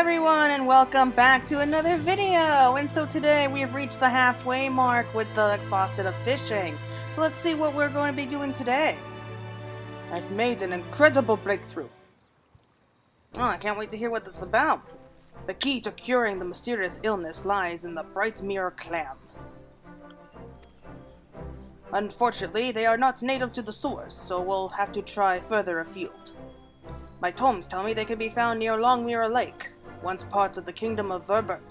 everyone, and welcome back to another video. And so today we have reached the halfway mark with the Facet of Fishing. So let's see what we're going to be doing today. I've made an incredible breakthrough. Oh, I can't wait to hear what this is about. The key to curing the mysterious illness lies in the bright mirror clam. Unfortunately, they are not native to the source, so we'll have to try further afield. My tomes tell me they can be found near Long Mirror Lake, once part of the kingdom of Reborn.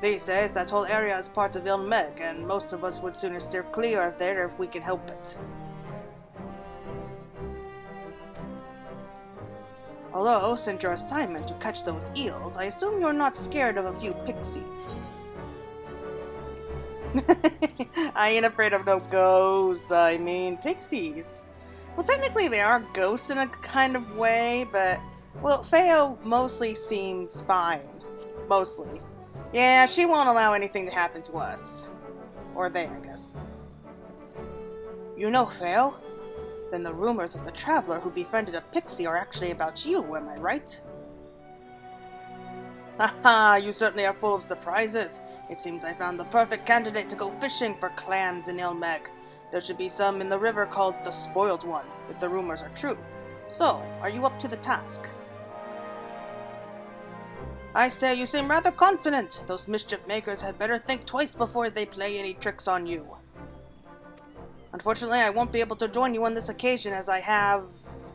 These days, that whole area is part of Ilmeg, and most of us would sooner steer clear of there if we can help it. Although, since your assignment to catch those eels, I assume you're not scared of a few pixies. I ain't afraid of no ghosts, I mean pixies. Well, technically they are ghosts in a kind of way, but, well, Theo mostly seems fine. Mostly. Yeah, she won't allow anything to happen to us. Or they, I guess. You know Theo? Then the rumors of the traveler who befriended a pixie are actually about you, am I right? Haha, you certainly are full of surprises. It seems I found the perfect candidate to go fishing for clams in Ilmeg. There should be some in the river called the Spoiled One, if the rumors are true. So, are you up to the task? I say, you seem rather confident. Those mischief makers had better think twice before they play any tricks on you. Unfortunately, I won't be able to join you on this occasion as I have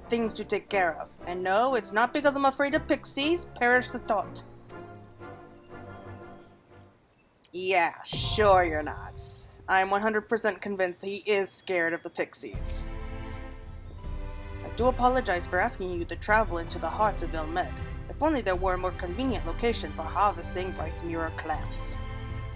things to take care of. And no, it's not because I'm afraid of pixies. Perish the thought. Yeah, sure you're not. I'm 100% convinced he is scared of the pixies. I do apologize for asking you to travel into the heart of Ilmeg. If only there were a more convenient location for harvesting bright mirror clams.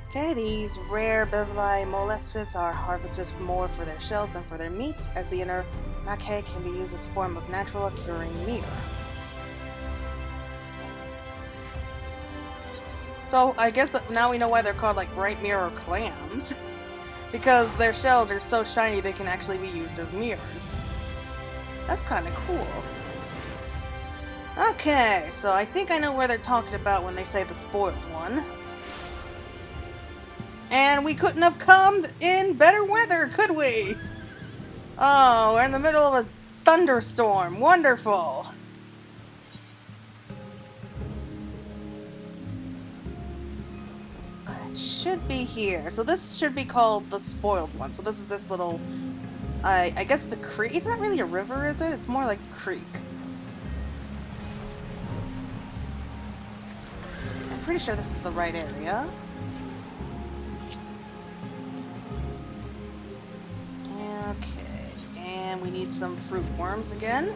Okay, these rare bevli molluscs are harvested more for their shells than for their meat, as the inner macaque can be used as a form of natural curing mirror. So, I guess that now we know why they're called, like, bright mirror clams. Because their shells are so shiny they can actually be used as mirrors. That's kind of cool. Okay, so I think I know where they're talking about when they say the Spoiled One. And we couldn't have come in better weather, could we? Oh, we're in the middle of a thunderstorm. Wonderful. It should be here. So this should be called the Spoiled One. So this is this little... I guess it's a creek. It's not really a river, is it? It's more like a creek. I'm pretty sure this is the right area. Okay, and we need some fruit worms again.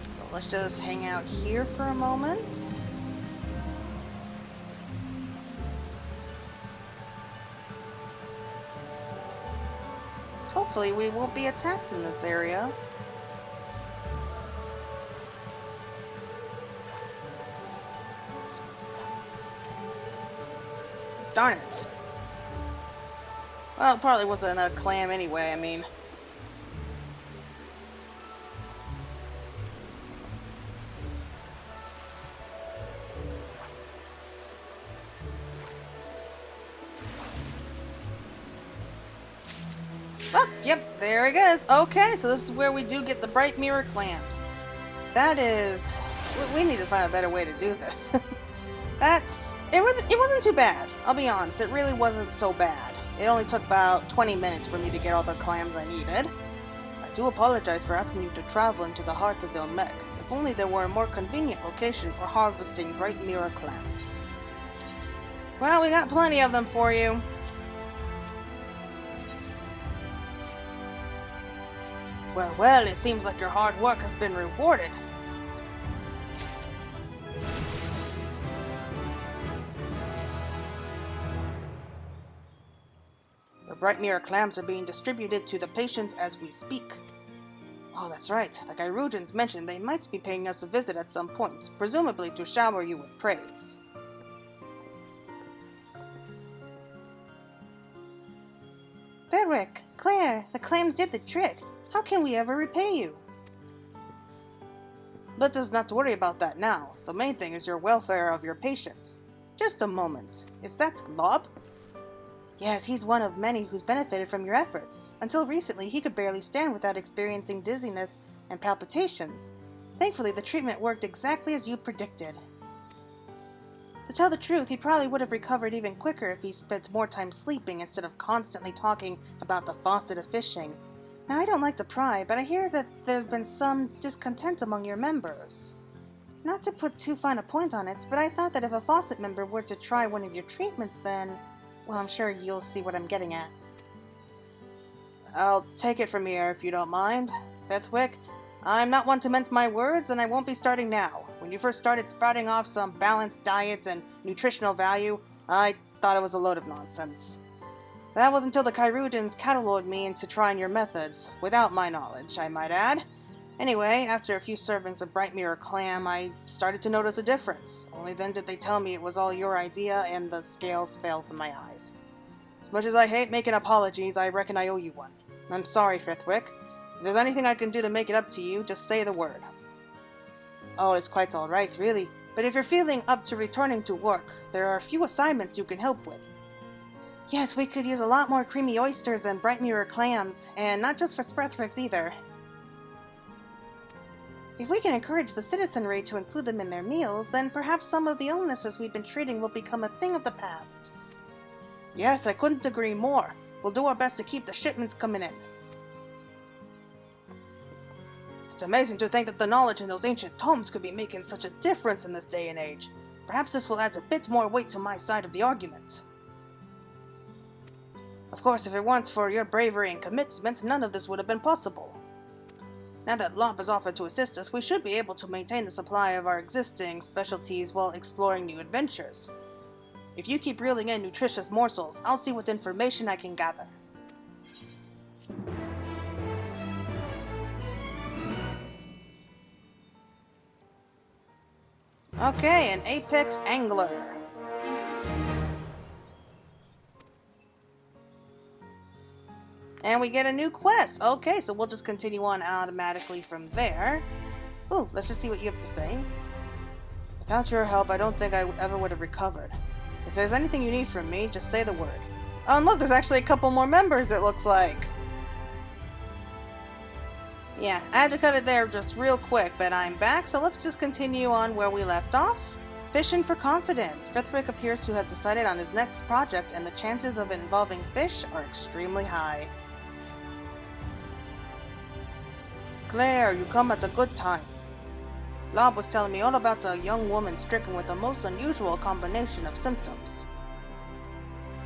So let's just hang out here for a moment. Hopefully we won't be attacked in this area. Darn it. Well, it probably wasn't a clam anyway, I mean. Oh, yep, there it is. Okay, so this is where we do get the bright mirror clams. That is... We need to find a better way to do this. It wasn't too bad. I'll be honest, it really wasn't so bad. It only took about 20 minutes for me to get all the clams I needed. I do apologize for asking you to travel into the heart of Ilmeg. If only there were a more convenient location for harvesting bright mirror clams. Well, we got plenty of them for you. Well, it seems like your hard work has been rewarded. The bright mirror clams are being distributed to the patients as we speak. Oh, that's right. The Gyrogens mentioned they might be paying us a visit at some point, presumably to shower you with praise. Bedrick, Claire, the clams did the trick. How can we ever repay you? Let us not worry about that now. The main thing is your welfare of your patients. Just a moment. Is that Lob? Yes, he's one of many who's benefited from your efforts. Until recently, he could barely stand without experiencing dizziness and palpitations. Thankfully, the treatment worked exactly as you predicted. To tell the truth, he probably would have recovered even quicker if he spent more time sleeping instead of constantly talking about the Facet of Fishing. Now, I don't like to pry, but I hear that there's been some discontent among your members. Not to put too fine a point on it, but I thought that if a Facet member were to try one of your treatments, then... well, I'm sure you'll see what I'm getting at. I'll take it from here if you don't mind. Fifthwick, I'm not one to mince my words, and I won't be starting now. When you first started spouting off some balanced diets and nutritional value, I thought it was a load of nonsense. That was until the Kyrudans catalogued me into trying your methods, without my knowledge, I might add. Anyway, after a few servings of bright mirror clam, I started to notice a difference. Only then did they tell me it was all your idea, and the scales fell from my eyes. As much as I hate making apologies, I reckon I owe you one. I'm sorry, Fifthwick. If there's anything I can do to make it up to you, just say the word. Oh, it's quite all right, really. But if you're feeling up to returning to work, there are a few assignments you can help with. Yes, we could use a lot more creamy oysters and bright mirror clams, and not just for Sprethrigs either. If we can encourage the citizenry to include them in their meals, then perhaps some of the illnesses we've been treating will become a thing of the past. Yes, I couldn't agree more. We'll do our best to keep the shipments coming in. It's amazing to think that the knowledge in those ancient tomes could be making such a difference in this day and age. Perhaps this will add a bit more weight to my side of the argument. Of course, if it weren't for your bravery and commitment, none of this would have been possible. Now that Lop has offered to assist us, we should be able to maintain the supply of our existing specialties while exploring new adventures. If you keep reeling in nutritious morsels, I'll see what information I can gather. Okay, an apex angler. And we get a new quest. Okay, so we'll just continue on automatically from there. Ooh, let's just see what you have to say. Without your help, I don't think I ever would have recovered. If there's anything you need from me, just say the word. Oh, and look, there's actually a couple more members, it looks like. Yeah, I had to cut it there just real quick, but I'm back, so let's just continue on where we left off. Fishing for confidence. Fifthwick appears to have decided on his next project, and the chances of it involving fish are extremely high. Claire, you come at a good time. Lob was telling me all about a young woman stricken with a most unusual combination of symptoms.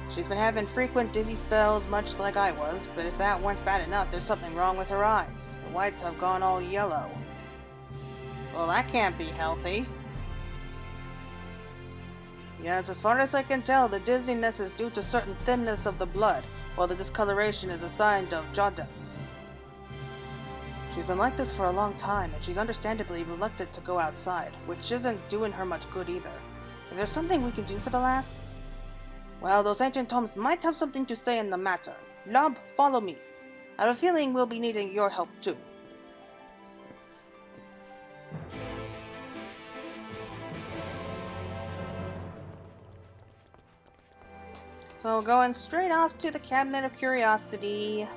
She's been having frequent dizzy spells, much like I was, but if that weren't bad enough, there's something wrong with her eyes. The whites have gone all yellow. Well, that can't be healthy. Yes, as far as I can tell, the dizziness is due to certain thinness of the blood, while the discoloration is a sign of jaundice. She's been like this for a long time, and she's understandably reluctant to go outside, which isn't doing her much good either. Is there something we can do for the lass? Well, those ancient tomes might have something to say in the matter. Lob, follow me. I have a feeling we'll be needing your help too. So going straight off to the Cabinet of Curiosity.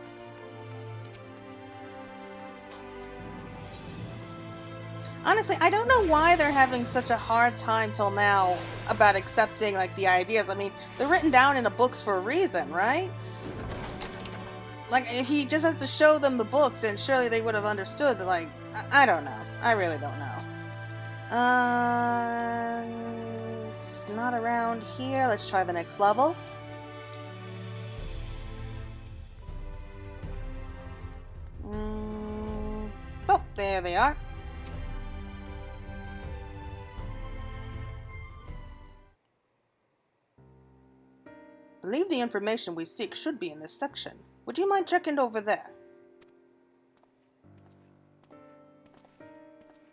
Honestly, I don't know why they're having such a hard time till now about accepting, like, the ideas. I mean, they're written down in the books for a reason, right? Like, if he just has to show them the books, and surely they would have understood. Like, I don't know. I really don't know. It's not around here. Let's try the next level. Oh, there they are. I believe the information we seek should be in this section. Would you mind checking over there?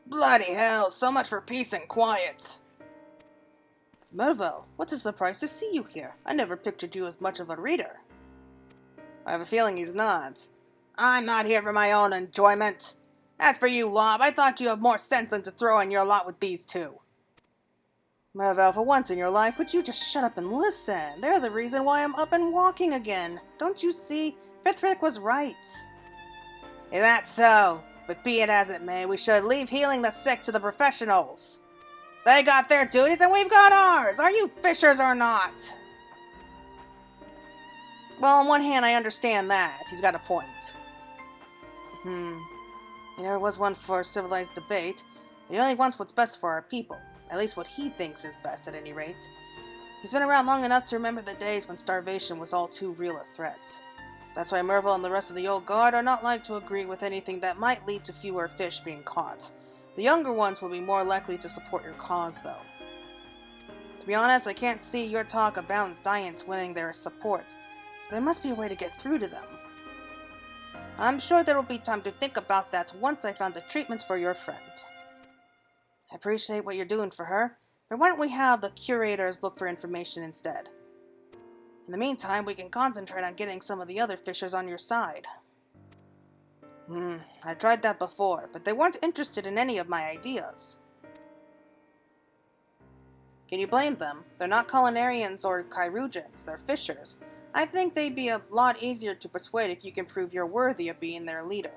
Bloody hell, so much for peace and quiet. Merville, what a surprise to see you here. I never pictured you as much of a reader. I have a feeling he's not. I'm not here for my own enjoyment. As for you, Lob, I thought you have more sense than to throw in your lot with these two. Mervel, for once in your life, would you just shut up and listen? They're the reason why I'm up and walking again. Don't you see? Fithrick was right. Is that so? But be it as it may, we should leave healing the sick to the professionals. They got their duties and we've got ours! Are you fishers or not? Well, on one hand, I understand that. He's got a point. He never was one for civilized debate. He only wants what's best for our people. At least what he thinks is best, at any rate. He's been around long enough to remember the days when starvation was all too real a threat. That's why Merville and the rest of the old guard are not like to agree with anything that might lead to fewer fish being caught. The younger ones will be more likely to support your cause, though. To be honest, I can't see your talk of balanced diets winning their support. There must be a way to get through to them. I'm sure there will be time to think about that once I found a treatment for your friend. I appreciate what you're doing for her, but why don't we have the curators look for information instead? In the meantime, we can concentrate on getting some of the other fishers on your side. I tried that before, but they weren't interested in any of my ideas. Can you blame them? They're not culinarians or chirurgeons, they're fishers. I think they'd be a lot easier to persuade if you can prove you're worthy of being their leader.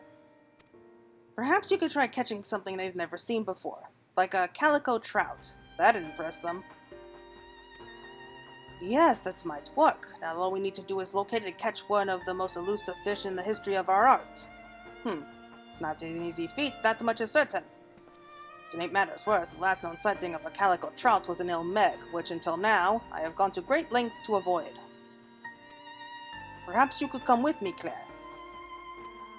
Perhaps you could try catching something they've never seen before, like a calico trout. That'd impress them. Yes, that might work. Now all we need to do is locate and catch one of the most elusive fish in the history of our art. It's not an easy feat, that much is certain. To make matters worse, the last known sighting of a calico trout was in Ilmeg, which until now, I have gone to great lengths to avoid. Perhaps you could come with me, Claire.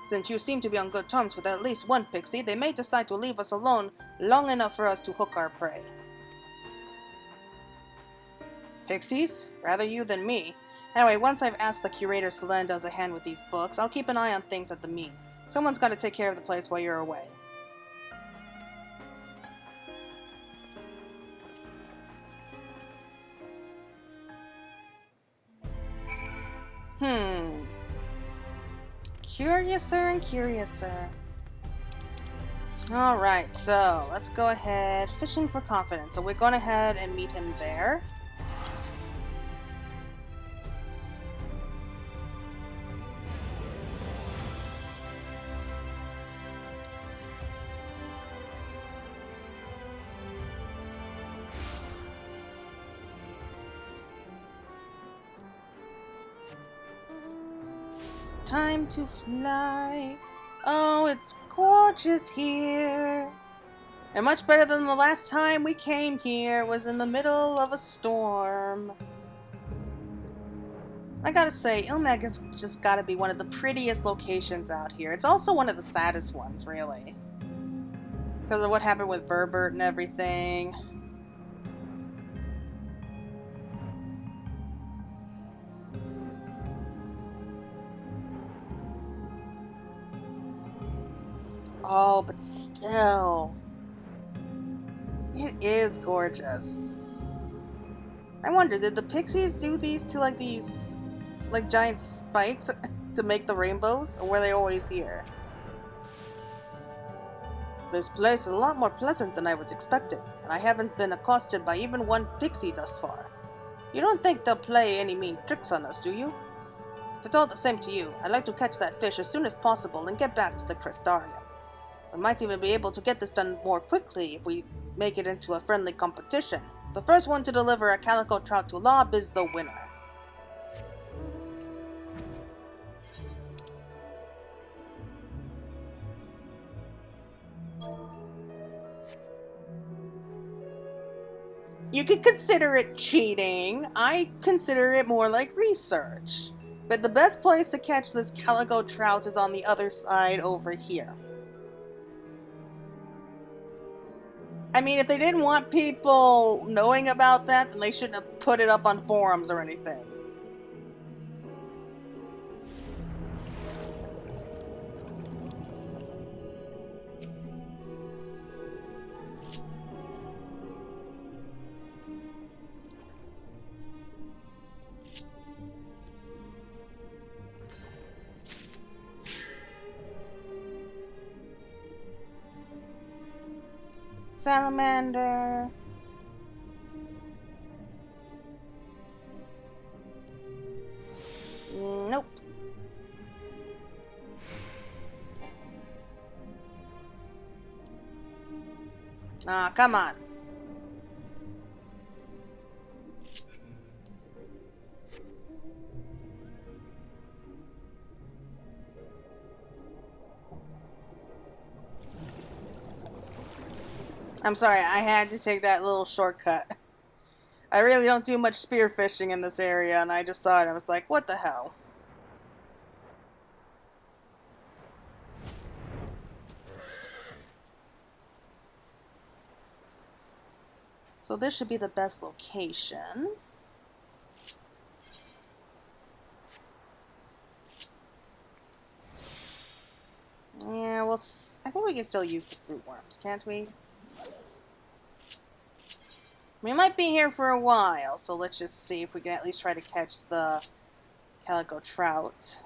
Since you seem to be on good terms with at least one pixie, they may decide to leave us alone long enough for us to hook our prey. Pixies? Rather you than me. Anyway, once I've asked the curators to lend us a hand with these books, I'll keep an eye on things at the meet. Someone's got to take care of the place while you're away. Curiouser and curiouser. Alright, so let's go ahead. Fishing for confidence. So we're going ahead and meet him there. Time to fly. Oh, it's gorgeous here. And much better than the last time we came here. It was in the middle of a storm. I gotta say, Ilmeg has just gotta be one of the prettiest locations out here. It's also one of the saddest ones, really. Because of what happened with Verbert and everything. Oh, but still. It is gorgeous. I wonder, did the pixies do these to these giant spikes to make the rainbows? Or were they always here? This place is a lot more pleasant than I was expecting, and I haven't been accosted by even one pixie thus far. You don't think they'll play any mean tricks on us, do you? If it's all the same to you, I'd like to catch that fish as soon as possible and get back to the Crystarium. We might even be able to get this done more quickly if we make it into a friendly competition. The first one to deliver a calico trout to Lob is the winner. You could consider it cheating. I consider it more like research. But the best place to catch this calico trout is on the other side over here. I mean, if they didn't want people knowing about that, then they shouldn't have put it up on forums or anything. salamander. Nope. Ah, come on. I'm sorry, I had to take that little shortcut. I really don't do much spearfishing in this area, and I just saw it and I was like, what the hell? So this should be the best location. Yeah, well, I think we can still use the fruit worms, can't we? We might be here for a while, so let's just see if we can at least try to catch the calico trout.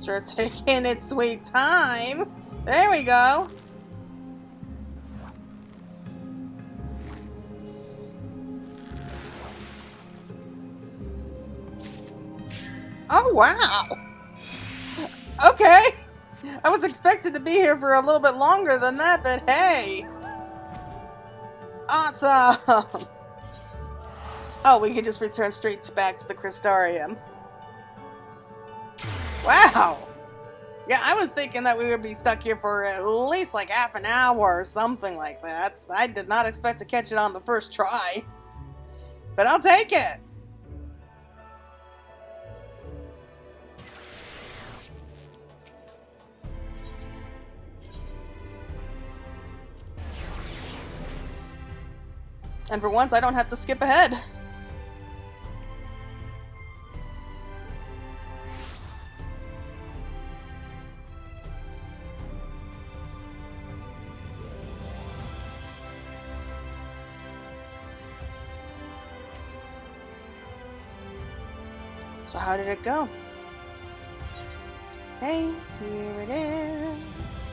Sure, taking its sweet time. There we go. Oh, wow. Okay. I was expected to be here for a little bit longer than that, but hey. Awesome. Oh, we can just return straight back to the Crystarium. Wow! Yeah, I was thinking that we would be stuck here for at least like half an hour or something like that. I did not expect to catch it on the first try. But I'll take it! And for once, I don't have to skip ahead. So how did it go? Hey, here it is.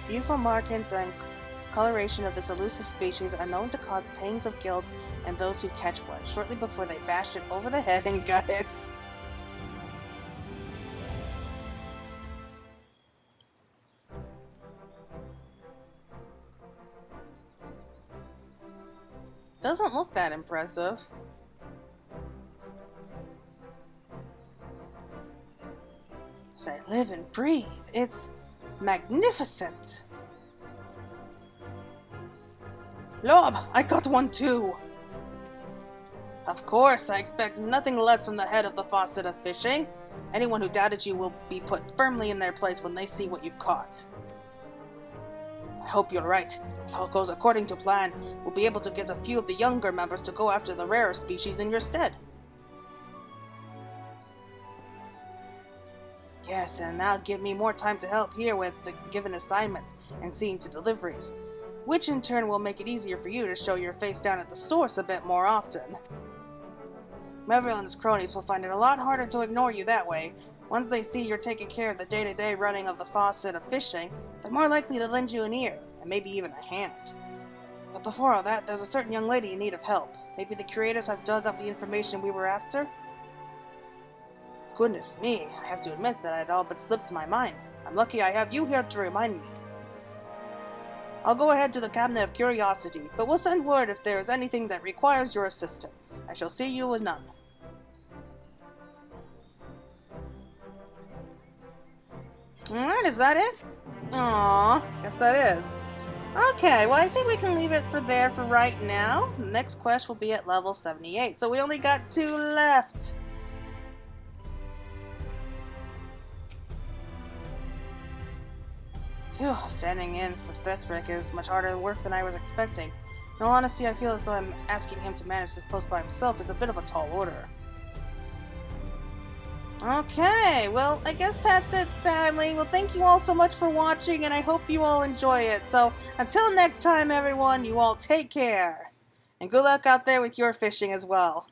Beautiful markings and coloration of this elusive species are known to cause pangs of guilt in those who catch one, shortly before they bash it over the head and gut it. Doesn't look that impressive. As I live and breathe, it's magnificent. Lob, I got one too. Of course, I expect nothing less from the head of the Facet of Fishing. Anyone who doubted you will be put firmly in their place when they see what you've caught. I hope you're right. If all goes according to plan, we'll be able to get a few of the younger members to go after the rarer species in your stead. Yes, and that'll give me more time to help here with the given assignments and seeing to deliveries, which in turn will make it easier for you to show your face down at the source a bit more often. Melville and his cronies will find it a lot harder to ignore you that way. Once they see you're taking care of the day-to-day running of the Facet of Fishing, they're more likely to lend you an ear, and maybe even a hand. But before all that, there's a certain young lady in need of help. Maybe the curators have dug up the information we were after? Goodness me, I have to admit that it all but slipped my mind. I'm lucky I have you here to remind me. I'll go ahead to the Cabinet of Curiosity, but we'll send word if there is anything that requires your assistance. I shall see you anon. Alright, is that it? Aww, guess that is. Okay, well I think we can leave it for there for right now. The next quest will be at level 78, so we only got 2 left. Phew, standing in for Thethric is much harder work than I was expecting. In all honesty, I feel as though I'm asking him to manage this post by himself is a bit of a tall order. Okay, well, I guess that's it, sadly. Well, thank you all so much for watching, and I hope you all enjoy it. So, until next time, everyone, you all take care. And good luck out there with your fishing as well.